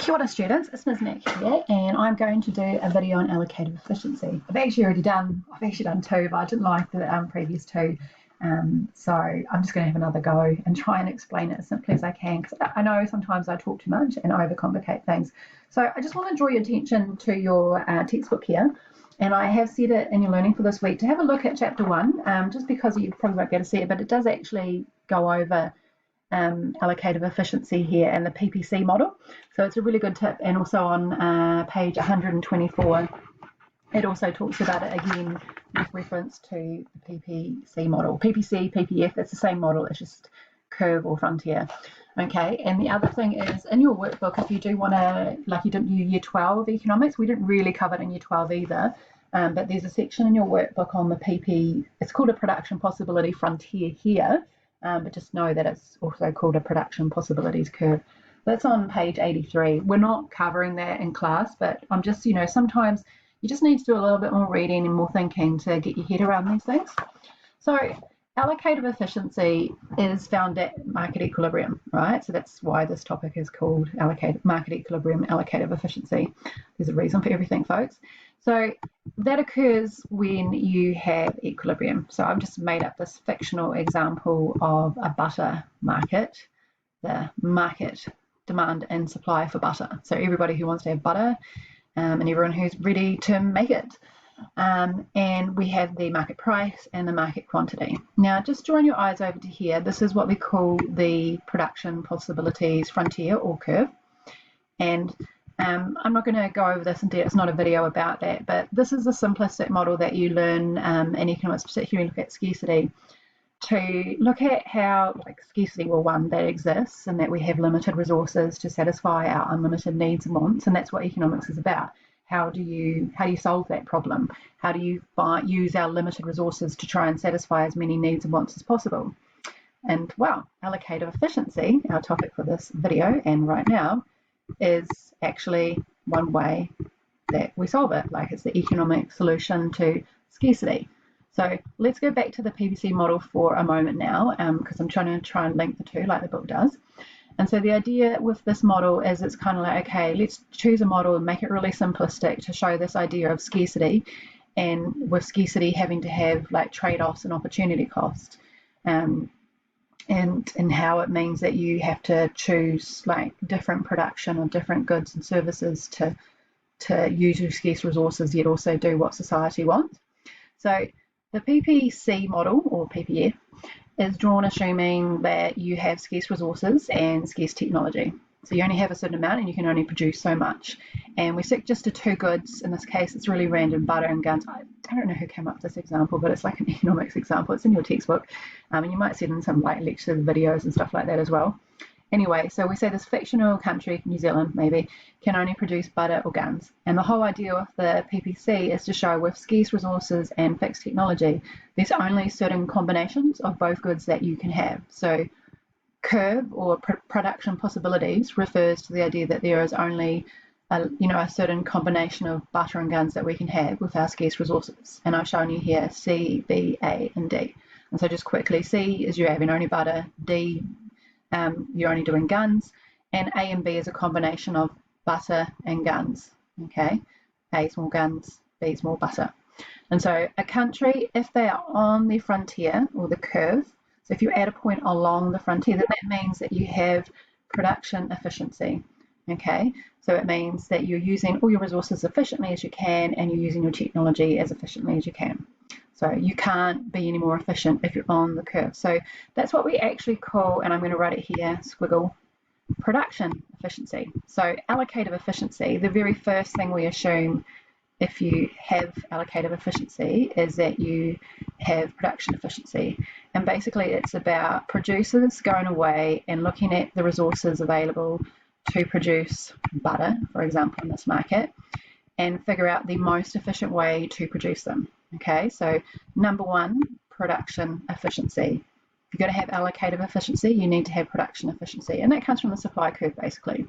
Kia ora students, it's Ms. Nick here, and I'm going to do a video on allocative efficiency. I've actually done two, but I didn't like the previous two, so I'm just going to have another go and try and explain it as simply as I can, because I know sometimes I talk too much and overcomplicate things. So I just want to draw your attention to your textbook here, and I have set it in your learning for this week to have a look at chapter 1, just because you probably won't get to see it, but it does actually go over allocative efficiency here and the PPC model. So it's a really good tip, and also on page 124 it also talks about it again with reference to the PPC model. PPC, PPF, it's the same model, it's just curve or frontier. Okay, and the other thing is in your workbook, if you do want to, like you didn't do year 12 economics, we didn't really cover it in year 12 either, but there's a section in your workbook on the it's called a production possibility frontier here. But just know that it's also called a production possibilities curve. That's on page 83. We're not covering that in class, but I'm just, sometimes you just need to do a little bit more reading and more thinking to get your head around these things. So allocative efficiency is found at market equilibrium, right? So that's why this topic is called market equilibrium, allocative efficiency. There's a reason for everything, folks. So that occurs when you have equilibrium. So I've just made up this fictional example of a butter market, the market demand and supply for butter. So everybody who wants to have butter and everyone who's ready to make it. And we have the market price and the market quantity. Now, just drawing your eyes over to here, this is what we call the production possibilities frontier or curve. And I'm not going to go over this in depth, it's not a video about that, but this is a simplistic model that you learn in economics, particularly look at scarcity, to look at how, scarcity, well, one, that exists and that we have limited resources to satisfy our unlimited needs and wants, and that's what economics is about. How do you solve that problem? How do you use our limited resources to try and satisfy as many needs and wants as possible? And, well, allocative efficiency, our topic for this video and right now, is actually one way that we solve it. It's the economic solution to scarcity. So let's go back to the PPC model for a moment now, because I'm trying to link the two like the book does. And so the idea with this model is it's kind of like, okay, let's choose a model and make it really simplistic to show this idea of scarcity, and with scarcity having to have trade-offs and opportunity cost. And how it means that you have to choose different production of different goods and services to use your scarce resources yet also do what society wants. So the PPC model, or PPF, is drawn assuming that you have scarce resources and scarce technology. So you only have a certain amount and you can only produce so much. And we stick just to two goods. In this case, it's really random, butter and guns. I don't know who came up with this example, but it's like an economics example. It's in your textbook. And you might see it in some lectures, videos and stuff like that as well. Anyway, so we say this fictional country, New Zealand maybe, can only produce butter or guns. And the whole idea of the PPC is to show with scarce resources and fixed technology, there's only certain combinations of both goods that you can have. So curve or production possibilities refers to the idea that there is only a certain combination of butter and guns that we can have with our scarce resources. And I've shown you here C, B, A, and D. And so just quickly, C is you're having only butter, D, you're only doing guns, and A and B is a combination of butter and guns. Okay, A is more guns, B is more butter. And so a country, if they are on the frontier or the curve, so if you're at a point along the frontier, then that means that you have production efficiency. Okay, so it means that you're using all your resources efficiently as you can, and you're using your technology as efficiently as you can. So you can't be any more efficient if you're on the curve. So that's what we actually call, and I'm going to write it here, squiggle, production efficiency. So allocative efficiency, the very first thing we assume if you have allocative efficiency is that you have production efficiency. And basically it's about producers going away and looking at the resources available to produce butter, for example, in this market, and figure out the most efficient way to produce them. Okay, so number one, production efficiency. If you're going to have allocative efficiency, you need to have production efficiency, and that comes from the supply curve basically.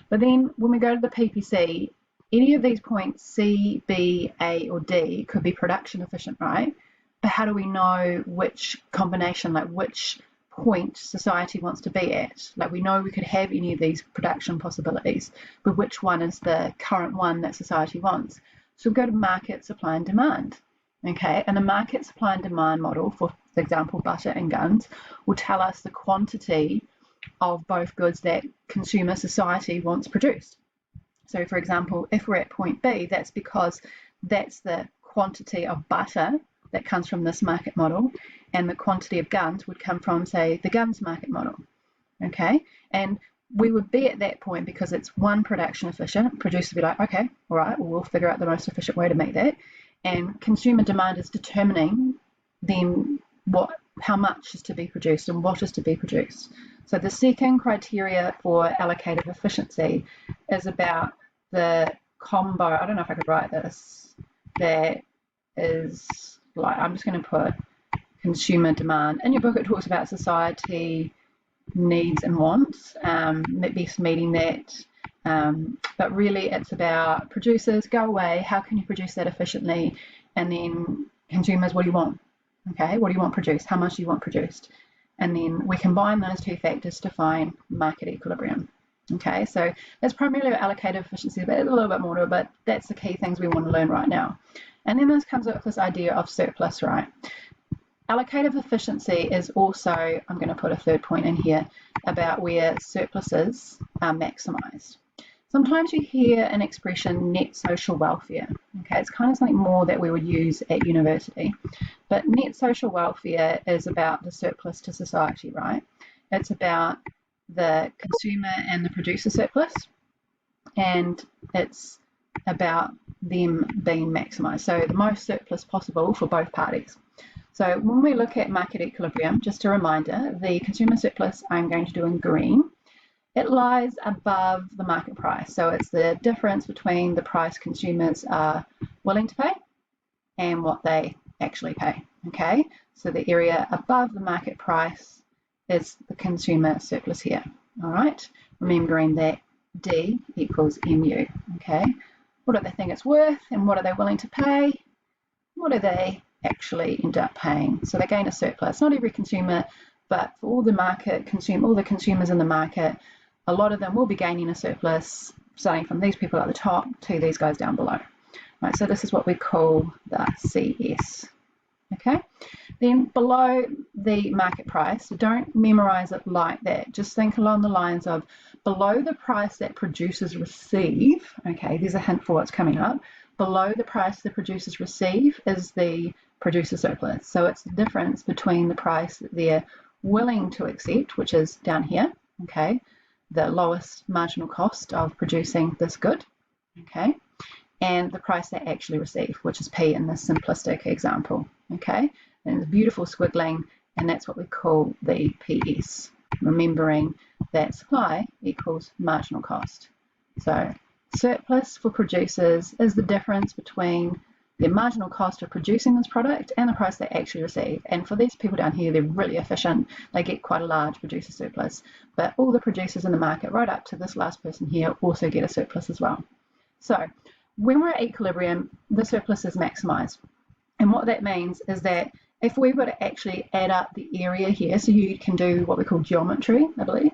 But then when we go to the PPC, any of these points, C, B, A, or D, could be production efficient, right? But how do we know which combination, which point society wants to be at. Like, we know we could have any of these production possibilities, but which one is the current one that society wants? So we'll go to market supply and demand. Okay, and the market supply and demand model, for example, butter and guns, will tell us the quantity of both goods that consumer society wants produced. So, for example, if we're at point B, that's because that's the quantity of butter that comes from this market model, and the quantity of guns would come from, say, the guns market model. Okay, and we would be at that point because it's one, production efficient. Producers would be like, okay, all right, well, we'll figure out the most efficient way to make that. And consumer demand is determining then how much is to be produced and what is to be produced. So the second criteria for allocative efficiency is about the combo. I don't know if I could write this. That is like, I'm just going to put consumer demand. In your book, it talks about society needs and wants, best meeting that. But really, it's about producers, go away, how can you produce that efficiently? And then consumers, what do you want? Okay, what do you want produced? How much do you want produced? And then we combine those two factors to find market equilibrium. Okay, so that's primarily allocative efficiency, but there's a little bit more to it, but that's the key things we want to learn right now. And then this comes up with this idea of surplus, right? Allocative efficiency is also, I'm going to put a third point in here, about where surpluses are maximised. Sometimes you hear an expression, net social welfare. Okay, it's kind of something more that we would use at university. But net social welfare is about the surplus to society, right? It's about the consumer and the producer surplus, and it's about them being maximised. So the most surplus possible for both parties. So when we look at market equilibrium, just a reminder, the consumer surplus I'm going to do in green, it lies above the market price. So it's the difference between the price consumers are willing to pay and what they actually pay. Okay, so the area above the market price is the consumer surplus here. All right, remembering that D equals MU. Okay, what do they think it's worth and what are they willing to pay? What do they actually end up paying? So they gain a surplus. Not every consumer, but for all the all the consumers in the market, a lot of them will be gaining a surplus, starting from these people at the top to these guys down below. Right, so this is what we call the CS. Okay, then below the market price, don't memorize it like that. Just think along the lines of below the price that producers receive. Okay, there's a hint for what's coming up. Below the price the producers receive is the producer surplus. So it's the difference between the price that they're willing to accept, which is down here, okay, the lowest marginal cost of producing this good, okay, and the price they actually receive, which is P in this simplistic example, okay, and it's beautiful squiggling, and that's what we call the PS, remembering that supply equals marginal cost. So surplus for producers is the difference between the marginal cost of producing this product and the price they actually receive. And for these people down here, they're really efficient. They get quite a large producer surplus. But all the producers in the market, right up to this last person here, also get a surplus as well. So when we're at equilibrium, the surplus is maximised. And what that means is that if we were to actually add up the area here, so you can do what we call geometry, I believe,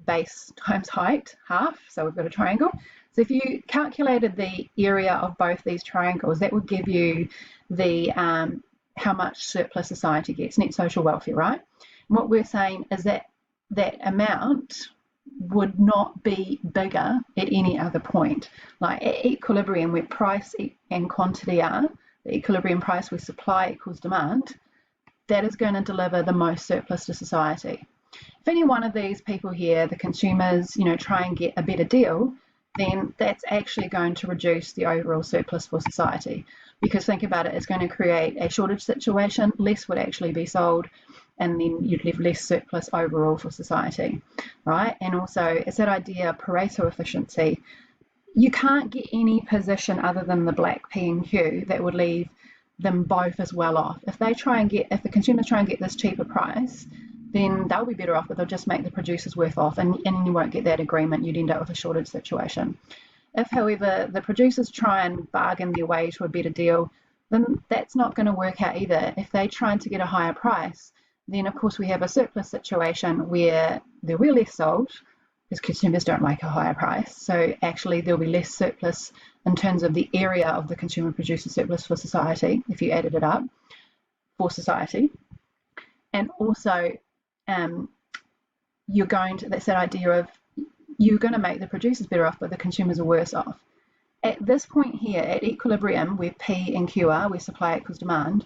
base times height, half, so we've got a triangle. So if you calculated the area of both these triangles, that would give you the how much surplus society gets, net social welfare, right? And what we're saying is that that amount would not be bigger at any other point. Like at equilibrium, where price and quantity are, the equilibrium price where supply equals demand, that is going to deliver the most surplus to society. If any one of these people here, the consumers, try and get a better deal, then that's actually going to reduce the overall surplus for society. Because think about it, it's going to create a shortage situation, less would actually be sold, and then you'd have less surplus overall for society, right? And also, it's that idea of Pareto efficiency. You can't get any position other than the black P and Q that would leave them both as well off. If the consumers try and get this cheaper price, then they'll be better off, but they'll just make the producers worse off, and you won't get that agreement. You'd end up with a shortage situation. If, however, the producers try and bargain their way to a better deal, then that's not going to work out either. If they try to get a higher price, Then of course we have a surplus situation where there will be less sold because consumers don't like a higher price. So actually there'll be less surplus in terms of the area of the consumer producer surplus for society if you added it up for society. And also you're going to, that's that idea of you're going to make the producers better off, but the consumers are worse off. At this point here, at equilibrium, where P and Q are, where supply equals demand,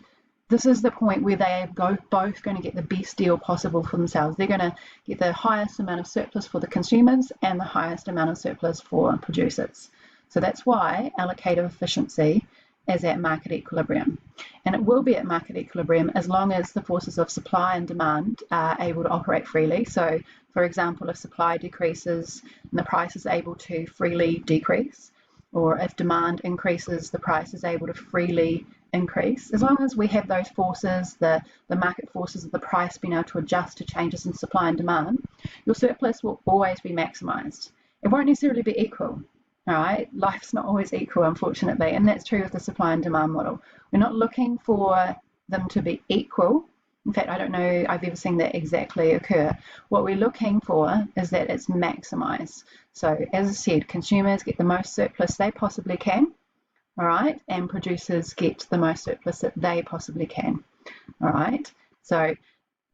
this is the point where they are both going to get the best deal possible for themselves. They're going to get the highest amount of surplus for the consumers and the highest amount of surplus for producers. So that's why allocative efficiency is at market equilibrium. And it will be at market equilibrium as long as the forces of supply and demand are able to operate freely. So, for example, if supply decreases and the price is able to freely decrease, or if demand increases, the price is able to freely increase. As long as we have those forces, the market forces of the price being able to adjust to changes in supply and demand, your surplus will always be maximised. It won't necessarily be equal. All right, life's not always equal, unfortunately, and that's true with the supply and demand model. We're not looking for them to be equal. In fact, I don't know I've ever seen that exactly occur. What we're looking for is that it's maximised. So, as I said, consumers get the most surplus they possibly can, all right, and producers get the most surplus that they possibly can, all right. So,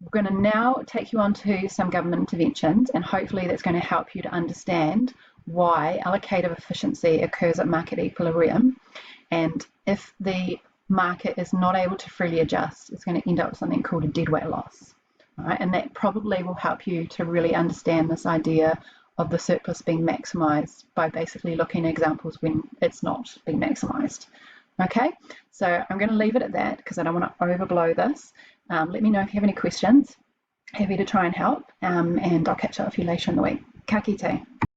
we're going to now take you on to some government interventions, and hopefully that's going to help you to understand why allocative efficiency occurs at market equilibrium, and if the market is not able to freely adjust, it's going to end up with something called a deadweight loss. All right, and that probably will help you to really understand this idea of the surplus being maximised by basically looking at examples when it's not being maximised. Okay, so I'm going to leave it at that because I don't want to overblow this. Let me know if you have any questions. Happy to try and help, and I'll catch up with you later in the week. Ka kite.